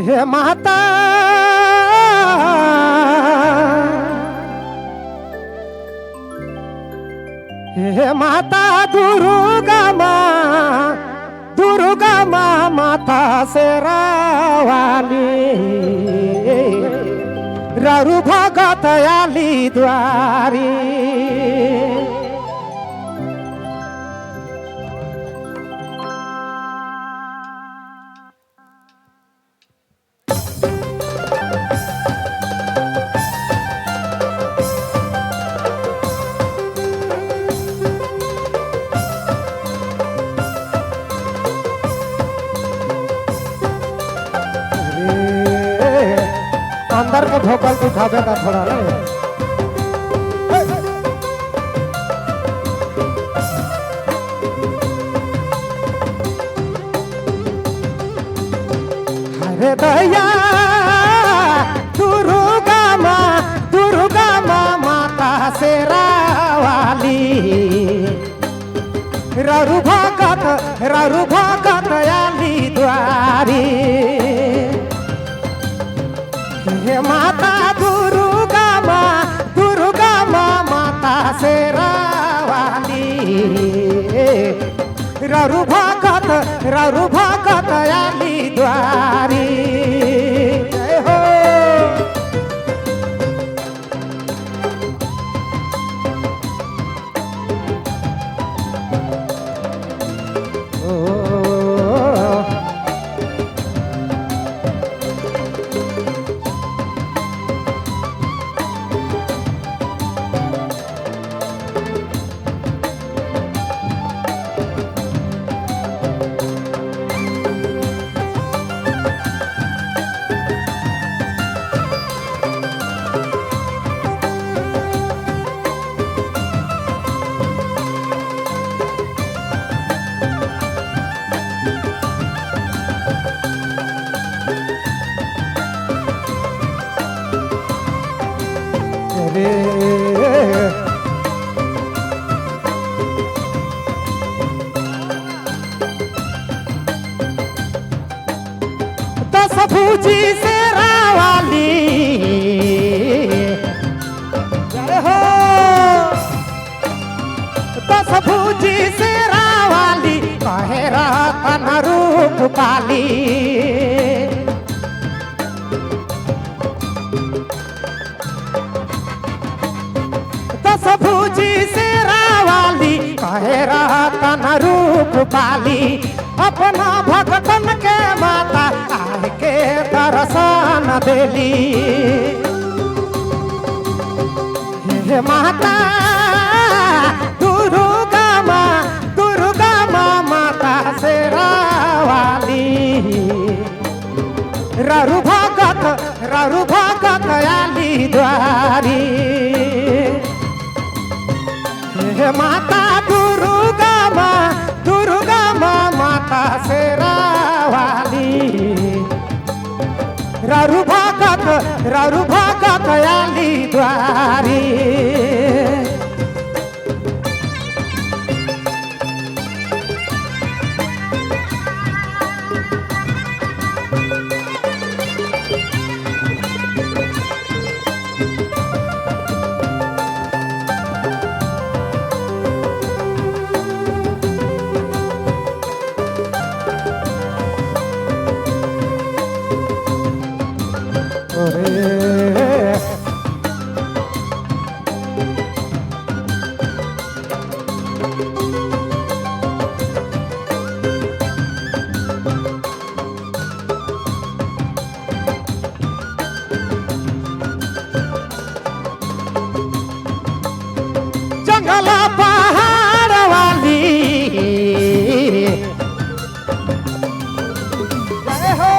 हे माता हे माता दुर्गा माँ माता शेरावाली ररु भगत आली द्वारी अंदर के भोकल उठावे का थोड़ा नहीं अरे दया दुर्गा माँ माता शेरावाली ररु भगत आली द्वारी हे माता दुर्गा माँ माता शेरावाली ररु भगत आली द्वारी जय हो दस भुजी शेरावाली जय हो दस भुजी शेरावाली कहे रतन रूप पाली दस भुजी शेरावाली कहे रतन रूप पाली अपना भगतन के माता आए के दर्शन देली हे माता दुर्गा माँ माता शेरावाली ररु भगत आली द्वारी हे माता दुर्गा माँ माता शेरावाली ररु भगत आली द्वारी जंगल पहाड़ वाली जय हो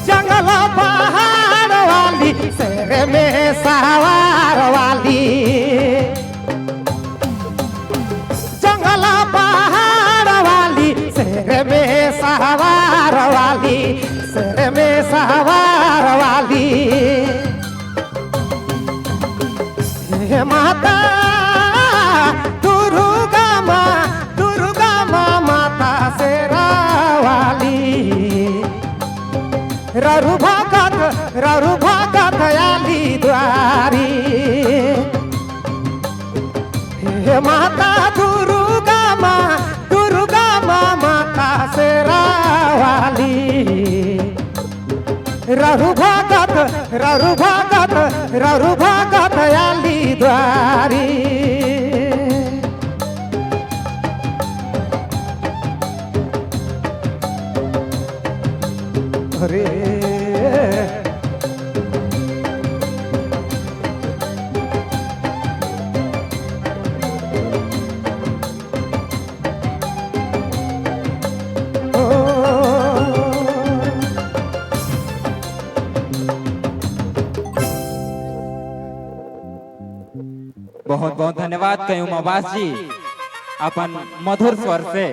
जंगल पहाड़ वाली शेर में सवार वाली जंगल पहाड़ वाली शेर में सवार वाली शेर में सवार वाली हे माता दुर्गा माँ माता शेरावाली हे माता दुर्गा माँ माता शेरावाली रघु भगत आली द्वारी अरे बहुत बहुत धन्यवाद कयूं उमाबास जी अपन मधुर स्वर से